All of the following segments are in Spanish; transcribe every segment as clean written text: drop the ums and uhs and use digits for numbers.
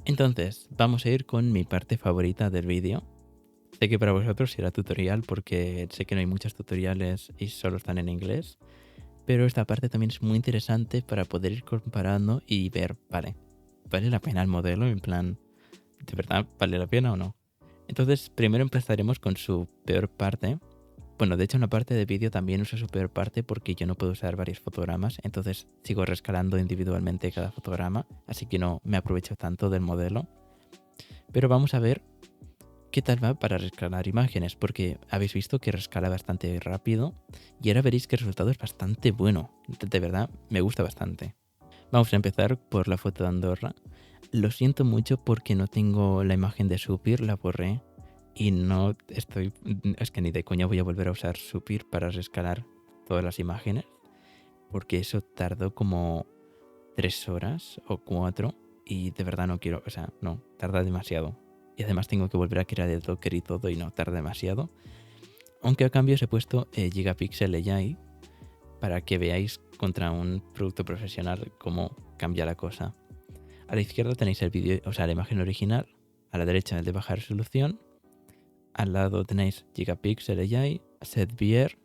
Entonces, vamos a ir con mi parte favorita del vídeo. Sé que para vosotros será tutorial porque sé que no hay muchos tutoriales y solo están en inglés. Pero esta parte también es muy interesante para poder ir comparando y ver, ¿vale la pena el modelo? En plan, ¿de verdad vale la pena o no? Entonces, primero empezaremos con su peor parte. Bueno, de hecho, una parte de vídeo también usa su peor parte porque yo no puedo usar varios fotogramas. Entonces, sigo rescalando individualmente cada fotograma. Así que no me aprovecho tanto del modelo. Pero vamos a ver qué tal va para rescalar imágenes, porque habéis visto que rescala bastante rápido y ahora veréis que el resultado es bastante bueno. De verdad, me gusta bastante. Vamos a empezar por la foto de Andorra. Lo siento mucho porque no tengo la imagen de Supir, la borré y no estoy... Es que ni de coña voy a volver a usar Supir para rescalar todas las imágenes, porque eso tardó como 3 horas o 4 y de verdad no quiero, o sea, no, tarda demasiado. Y además tengo que volver a crear el Docker y todo y no tarda demasiado. Aunque a cambio os he puesto Gigapixel AI para que veáis contra un producto profesional cómo cambia la cosa. A la izquierda tenéis el vídeo, o sea, la imagen original. A la derecha el de baja resolución. Al lado tenéis Gigapixel AI, SetVR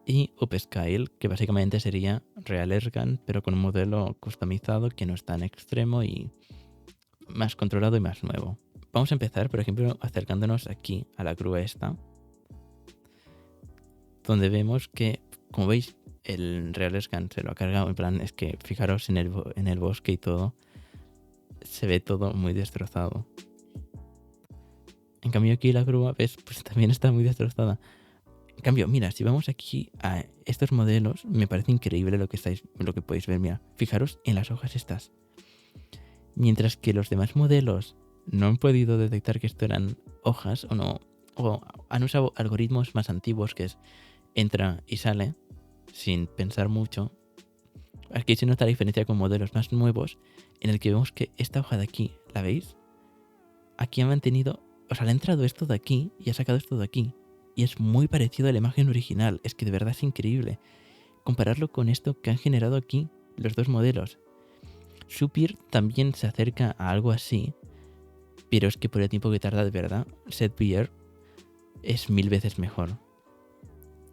y Upscale, que básicamente sería RealScan, pero con un modelo customizado que no es tan extremo y más controlado y más nuevo. Vamos a empezar, por ejemplo, acercándonos aquí a la grúa esta, donde vemos que, como veis, el RealScan se lo ha cargado. En plan, es que fijaros en el bosque y todo, se ve todo muy destrozado. En cambio aquí la grúa, ves, pues también está muy destrozada. En cambio, mira, si vamos aquí a estos modelos, me parece increíble lo que podéis ver. Mira, fijaros en las hojas estas. Mientras que los demás modelos no han podido detectar que esto eran hojas o no, o han usado algoritmos más antiguos que es entra y sale sin pensar mucho. Aquí se nota la diferencia con modelos más nuevos en el que vemos que esta hoja de aquí, ¿la veis? Aquí ha mantenido, o sea, le ha entrado esto de aquí y ha sacado esto de aquí. Y es muy parecido a la imagen original. Es que de verdad es increíble compararlo con esto que han generado aquí los dos modelos. Supir también se acerca a algo así, pero es que por el tiempo que tarda de verdad, SetVR es 1000 veces mejor.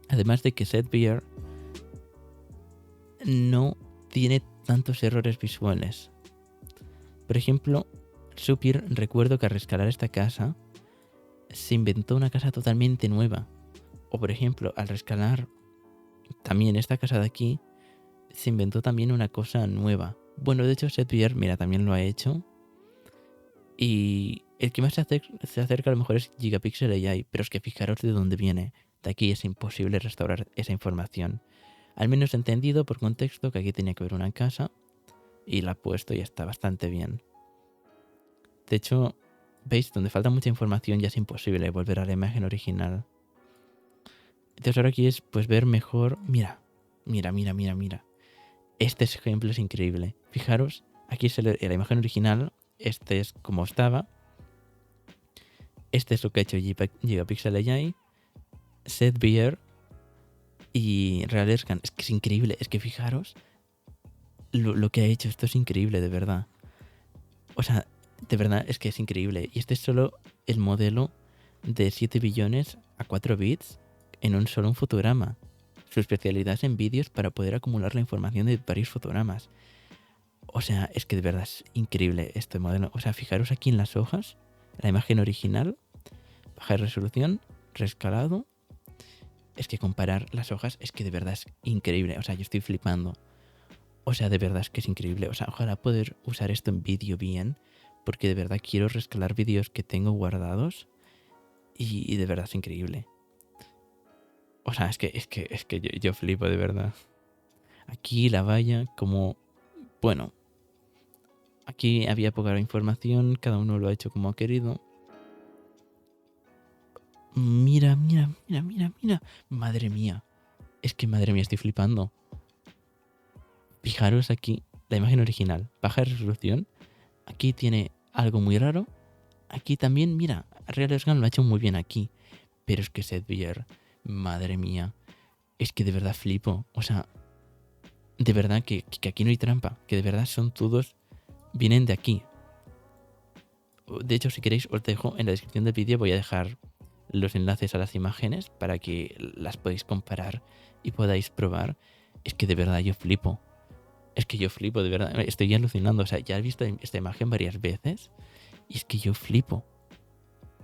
Además de que SetVR no tiene tantos errores visuales. Por ejemplo, Supir, recuerdo que al rescalar esta casa se inventó una casa totalmente nueva. O por ejemplo, al rescalar también esta casa de aquí, se inventó también una cosa nueva. Bueno, de hecho, SetVR, mira, también lo ha hecho. Y el que más se acerca a lo mejor es Gigapixel AI, pero es que fijaros de dónde viene. De aquí es imposible restaurar esa información. Al menos entendido por contexto que aquí tenía que haber una casa y la ha puesto y está bastante bien. De hecho, veis, donde falta mucha información ya es imposible volver a la imagen original. Entonces ahora aquí es pues ver mejor. Mira. Este ejemplo es increíble. Fijaros, aquí es la imagen original. Este es como estaba. Este es lo que ha hecho Gigapixel AI, SetVR y RealScan. Es que es increíble. Es que fijaros lo que ha hecho. Esto es increíble, de verdad. O sea, de verdad es que es increíble. Y este es solo el modelo de 7 billones a 4 bits en un solo fotograma. Su especialidad es en vídeos para poder acumular la información de varios fotogramas. O sea, es que de verdad es increíble este modelo. O sea, fijaros aquí en las hojas, la imagen original, baja resolución, rescalado. Es que comparar las hojas es que de verdad es increíble. O sea, yo estoy flipando. O sea, de verdad es que es increíble. O sea, ojalá poder usar esto en vídeo bien, porque de verdad quiero rescalar vídeos que tengo guardados y de verdad es increíble. O sea, es que yo flipo de verdad. Aquí la valla, como... Bueno, aquí había poca información, cada uno lo ha hecho como ha querido. Mira. Madre mía. Es que madre mía, estoy flipando. Fijaros aquí, la imagen original, baja resolución. Aquí tiene algo muy raro. Aquí también, mira, RealScan lo ha hecho muy bien aquí. Pero es que SetVR, madre mía. Es que de verdad flipo. O sea, de verdad que aquí no hay trampa. Que de verdad son todos... Vienen de aquí. De hecho, si queréis, os dejo en la descripción del vídeo, voy a dejar los enlaces a las imágenes para que las podáis comparar y podáis probar. Es que de verdad yo flipo. Es que yo flipo, de verdad. Estoy alucinando. O sea, ya he visto esta imagen varias veces y es que yo flipo.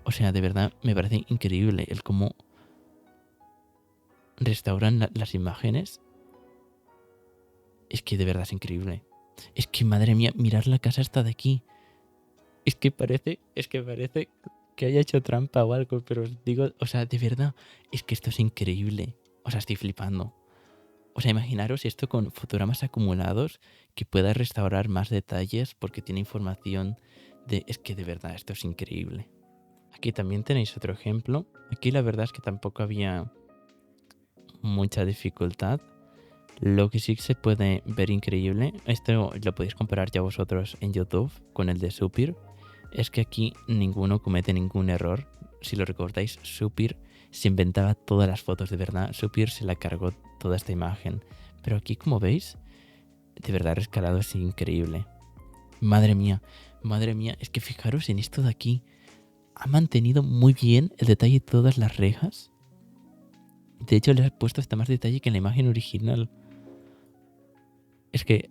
O sea, de verdad me parece increíble el cómo restauran las imágenes. Es que de verdad es increíble. Es que, madre mía, mirar la casa esta de aquí. Es que parece que haya hecho trampa o algo, pero os digo, o sea, de verdad, es que esto es increíble. O sea, estoy flipando. O sea, imaginaros esto con fotogramas acumulados, que pueda restaurar más detalles porque tiene información de... Es que de verdad, esto es increíble. Aquí también tenéis otro ejemplo. Aquí la verdad es que tampoco había mucha dificultad. Lo que sí se puede ver increíble, esto lo podéis comparar ya vosotros en YouTube con el de Supir, es que aquí ninguno comete ningún error. Si lo recordáis, Supir se inventaba todas las fotos de verdad. Supir se la cargó toda esta imagen. Pero aquí, como veis, de verdad el escalado es increíble. Madre mía, es que fijaros en esto de aquí. Ha mantenido muy bien el detalle de todas las rejas. De hecho, le ha puesto hasta más detalle que en la imagen original. Es que,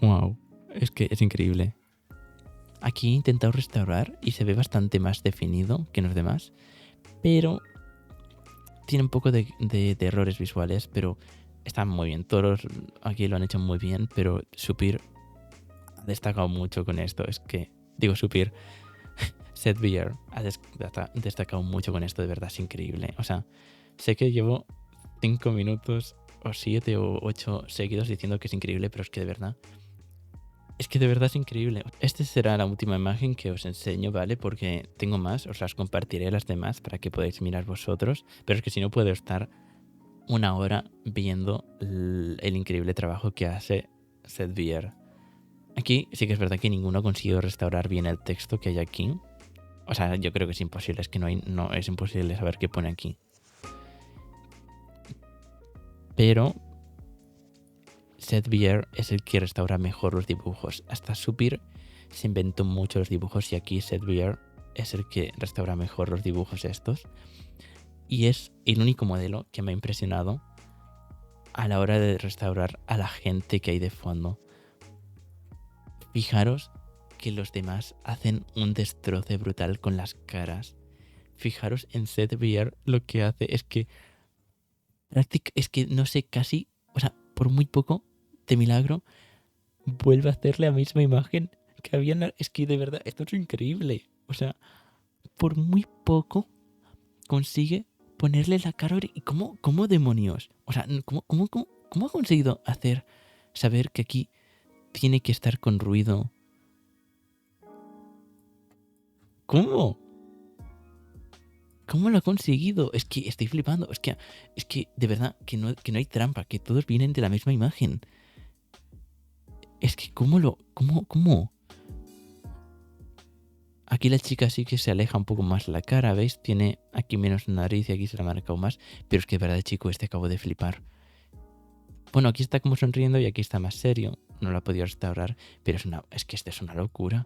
wow, es que es increíble. Aquí he intentado restaurar y se ve bastante más definido que en los demás, pero tiene un poco de errores visuales, pero están muy bien. Todos aquí lo han hecho muy bien, pero Supir ha destacado mucho con esto. Es que, digo Supir, Seth Beer ha destacado mucho con esto, de verdad es increíble. O sea, sé que llevo 5 minutos o 7 o 8 seguidos diciendo que es increíble, pero es que de verdad es increíble. Esta será la última imagen que os enseño, ¿vale? Porque tengo más, os las compartiré las demás para que podáis mirar vosotros. Pero es que si no puedo estar una hora viendo el increíble trabajo que hace Seth Beer. Aquí sí que es verdad que ninguno ha conseguido restaurar bien el texto que hay aquí. O sea, yo creo que es imposible, es que no es imposible saber qué pone aquí. Pero Seth Beer es el que restaura mejor los dibujos. Hasta Supir se inventó mucho los dibujos y aquí Seth Beer es el que restaura mejor los dibujos estos. Y es el único modelo que me ha impresionado a la hora de restaurar a la gente que hay de fondo. Fijaros que los demás hacen un destroce brutal con las caras. Fijaros en Seth Beer, lo que hace es que no sé, casi, o sea, por muy poco, de milagro, vuelve a hacer la misma imagen que había. Es que de verdad, esto es increíble. O sea, por muy poco consigue ponerle la cara. ¿Y cómo demonios? O sea, ¿cómo ha conseguido hacer saber que aquí tiene que estar con ruido? ¿Cómo? ¿Cómo lo ha conseguido? Es que estoy flipando. Es que de verdad que no hay trampa, que todos vienen de la misma imagen. Es que ¿cómo? Aquí la chica sí que se aleja un poco más la cara, ¿veis? Tiene aquí menos nariz y aquí se la ha marcado más. Pero es que de verdad, chico, acabo de flipar. Bueno, aquí está como sonriendo y aquí está más serio. No lo ha podido restaurar, pero es que esta es una locura.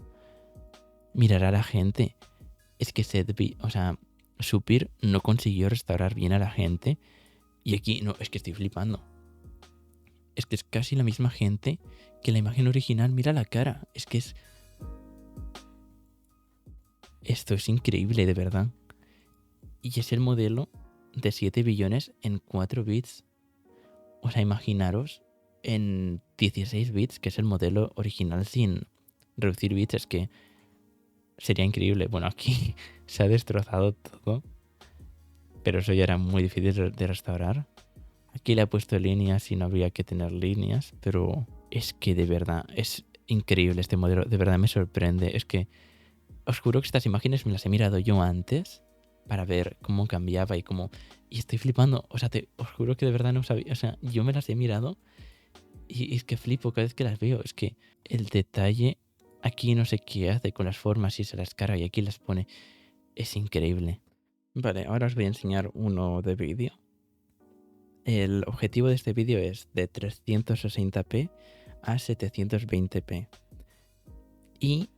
Mirar a la gente. Es que Supir no consiguió restaurar bien a la gente. Y aquí, no, es que estoy flipando. Es que es casi la misma gente que la imagen original. Mira la cara. Esto es increíble, de verdad. Y es el modelo de 7 billones en 4 bits. O sea, imaginaros en 16 bits, que es el modelo original sin reducir bits. Es que sería increíble. Bueno, aquí se ha destrozado todo. Pero eso ya era muy difícil de restaurar. Aquí le he puesto líneas y no habría que tener líneas. Pero es que de verdad es increíble este modelo. De verdad me sorprende. Es que os juro que estas imágenes me las he mirado yo antes para ver cómo cambiaba y cómo... Y estoy flipando. O sea, os juro que de verdad no sabía. O sea, yo me las he mirado y es que flipo cada vez que las veo. Es que el detalle aquí no sé qué hace con las formas y se las carga y aquí las pone. Es increíble. Vale, ahora os voy a enseñar uno de vídeo. El objetivo de este vídeo es de 360p a 720p. Y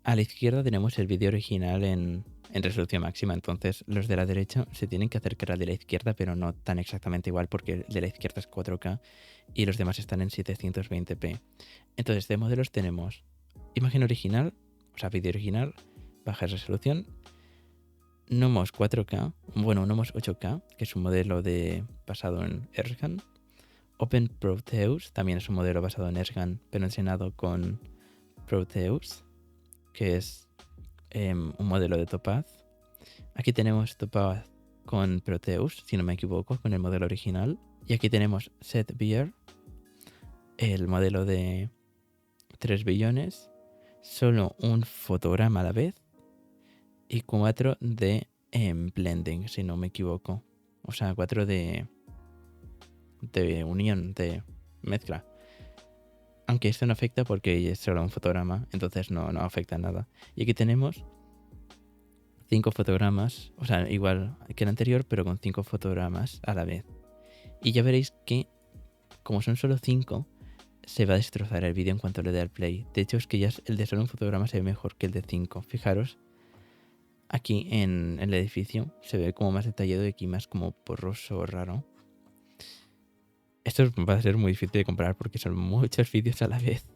a la izquierda tenemos el vídeo original en resolución máxima, entonces los de la derecha se tienen que acercar al de la izquierda, pero no tan exactamente igual porque el de la izquierda es 4K y los demás están en 720p. Entonces de modelos tenemos imagen original, o sea, vídeo original, baja resolución, Nomos 4K, bueno, Nomos 8K, que es un modelo basado en Erskine, OpenProteus, también es un modelo basado en Erskine, pero entrenado con Proteus, que es un modelo de Topaz. Aquí tenemos Topaz con Proteus, si no me equivoco, con el modelo original. Y aquí tenemos SetBeer, el modelo de 3 billones, solo un fotograma a la vez y 4 de blending, si no me equivoco. O sea, 4 de unión, de mezcla. Aunque esto no afecta porque es solo un fotograma, entonces no afecta nada. Y aquí tenemos 5 fotogramas, o sea, igual que el anterior, pero con 5 fotogramas a la vez. Y ya veréis que, como son solo 5, se va a destrozar el vídeo en cuanto le dé al play. De hecho, es que ya el de solo un fotograma se ve mejor que el de 5. Fijaros, aquí en el edificio se ve como más detallado y aquí más como borroso o raro. Esto va a ser muy difícil de comparar porque son muchos vídeos a la vez.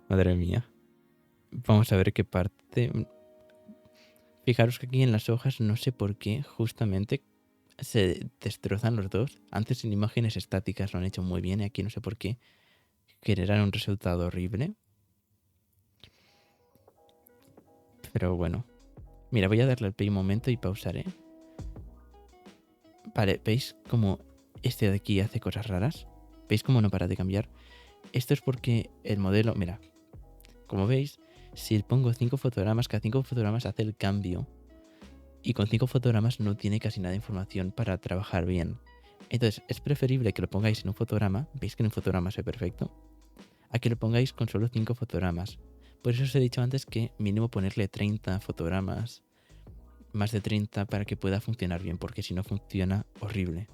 Madre mía. Vamos a ver qué parte. Fijaros que aquí en las hojas no sé por qué justamente se destrozan los dos. Antes en imágenes estáticas lo han hecho muy bien y aquí no sé por qué generan un resultado horrible. Pero bueno. Mira, voy a darle al play un momento y pausaré. Vale, ¿veis cómo este de aquí hace cosas raras? ¿Veis cómo no para de cambiar? Esto es porque el modelo, mira, como veis, si pongo 5 fotogramas, cada 5 fotogramas hace el cambio. Y con 5 fotogramas no tiene casi nada de información para trabajar bien. Entonces es preferible que lo pongáis en un fotograma, veis que en un fotograma se ve perfecto, a que lo pongáis con solo 5 fotogramas. Por eso os he dicho antes que mínimo ponerle 30 fotogramas, más de 30 para que pueda funcionar bien, porque si no funciona horrible.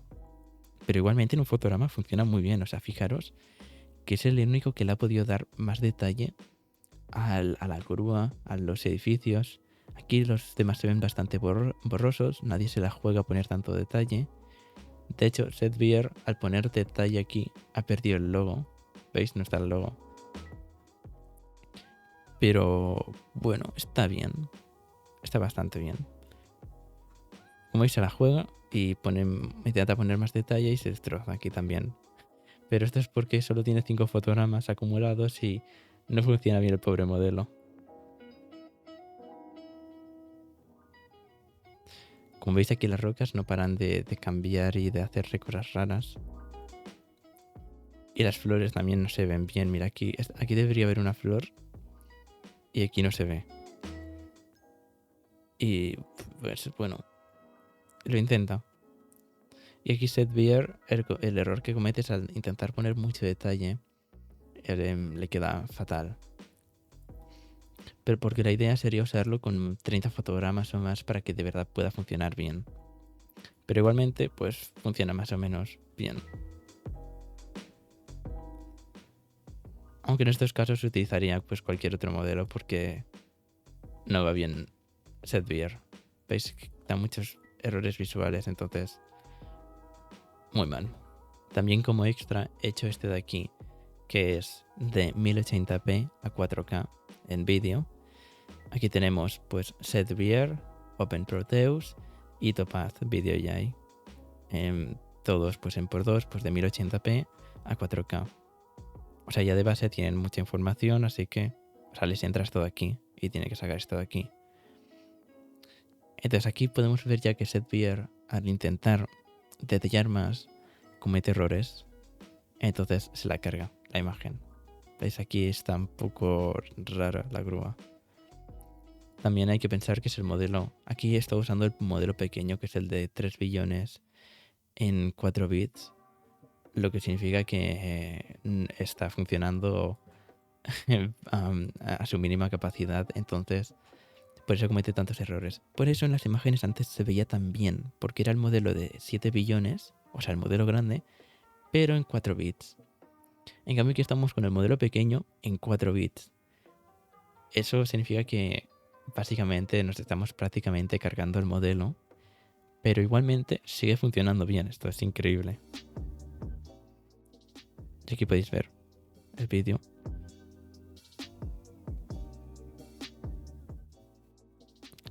Pero igualmente en un fotograma funciona muy bien, o sea, fijaros que es el único que le ha podido dar más detalle a la grúa, a los edificios. Aquí los demás se ven bastante borrosos, nadie se la juega a poner tanto detalle. De hecho, SetBeer al poner detalle aquí ha perdido el logo. ¿Veis? No está el logo. Pero bueno, está bien. Está bastante bien. Como veis, se la juega y intenta poner más detalle y se destroza aquí también. Pero esto es porque solo tiene 5 fotogramas acumulados y no funciona bien el pobre modelo. Como veis aquí las rocas no paran de cambiar y de hacer cosas raras. Y las flores también no se ven bien. Mira, aquí debería haber una flor y aquí no se ve. Y pues bueno, lo intenta. Y aquí SetBeer, el error que comete es al intentar poner mucho detalle, le queda fatal. Pero porque la idea sería usarlo con 30 fotogramas o más para que de verdad pueda funcionar bien. Pero igualmente, pues funciona más o menos bien. Aunque en estos casos utilizaría pues cualquier otro modelo porque no va bien SetBeer. Veis que da muchos errores visuales, entonces muy mal. También como extra he hecho este de aquí, que es de 1080p a 4K en vídeo. Aquí tenemos pues SetBeer, OpenProteus y Topaz Video AI. Todos pues en por 2 pues de 1080p a 4K. O sea, ya de base tienen mucha información, así que les entras todo aquí y tiene que sacar esto de aquí. Entonces aquí podemos ver ya que SetBeer al intentar detallar más comete errores, entonces se la carga la imagen. ¿Veis? Aquí está un poco rara la grúa. También hay que pensar que es el modelo. Aquí está usando el modelo pequeño, que es el de 3 billones en 4 bits. Lo que significa que está funcionando a su mínima capacidad. Entonces, por eso comete tantos errores. Por eso en las imágenes antes se veía tan bien, porque era el modelo de 7 billones, o sea, el modelo grande, pero en 4 bits. En cambio aquí estamos con el modelo pequeño en 4 bits. Eso significa que básicamente nos estamos prácticamente cargando el modelo, pero igualmente sigue funcionando bien. Esto es increíble. Y aquí podéis ver el vídeo.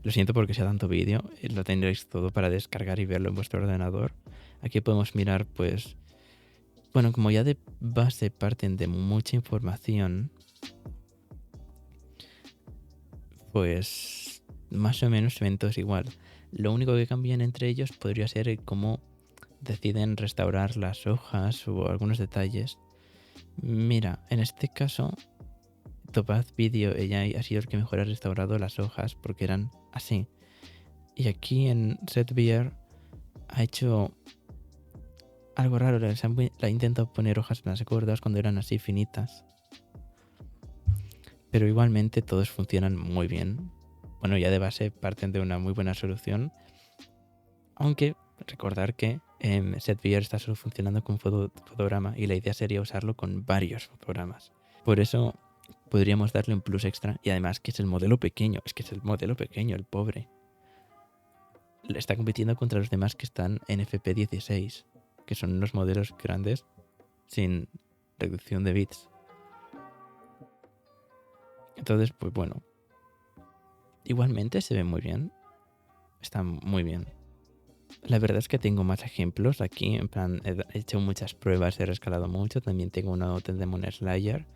Lo siento porque sea tanto vídeo, lo tendréis todo para descargar y verlo en vuestro ordenador. Aquí podemos mirar, pues, bueno, como ya de base parten de mucha información, pues más o menos se ven todos igual. Lo único que cambian entre ellos podría ser cómo deciden restaurar las hojas o algunos detalles. Mira, en este caso, Topaz Video AI ha sido el que mejor ha restaurado las hojas porque eran así. Y aquí en SetVR ha hecho algo raro, le ha intentado poner hojas más gordas cuando eran así finitas. Pero igualmente todos funcionan muy bien. Bueno, ya de base parten de una muy buena solución. Aunque recordar que SetVR está solo funcionando con fotograma y la idea sería usarlo con varios fotogramas. Por eso podríamos darle un plus extra y además que es el modelo pequeño. Es que es el modelo pequeño, el pobre. Está compitiendo contra los demás que están en FP16, que son unos modelos grandes sin reducción de bits. Entonces, pues bueno, igualmente se ve muy bien. Está muy bien. La verdad es que tengo más ejemplos aquí. En plan, he hecho muchas pruebas, he rescalado mucho. También tengo una nota de Demon Slayer.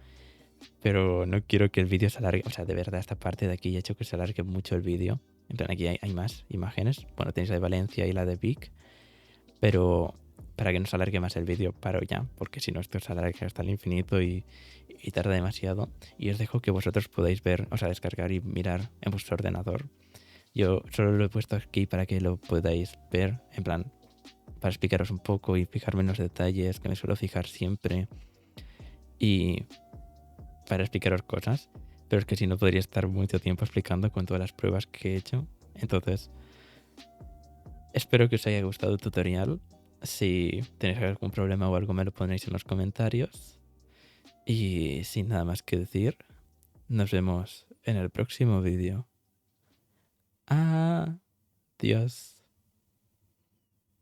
Pero no quiero que el vídeo se alargue. O sea, de verdad, esta parte de aquí he hecho que se alargue mucho el vídeo. En plan, aquí hay más imágenes. Bueno, tenéis la de Valencia y la de Vic. Pero para que no se alargue más el vídeo, paro ya. Porque si no, esto se alarga hasta el infinito y tarda demasiado. Y os dejo que vosotros podáis ver, o sea, descargar y mirar en vuestro ordenador. Yo solo lo he puesto aquí para que lo podáis ver, en plan, para explicaros un poco y fijarme en los detalles que me suelo fijar siempre y para explicaros cosas. Pero es que si no podría estar mucho tiempo explicando con todas las pruebas que he hecho. Entonces, espero que os haya gustado el tutorial. Si tenéis algún problema o algo me lo ponéis en los comentarios. Y sin nada más que decir, nos vemos en el próximo vídeo. Adiós.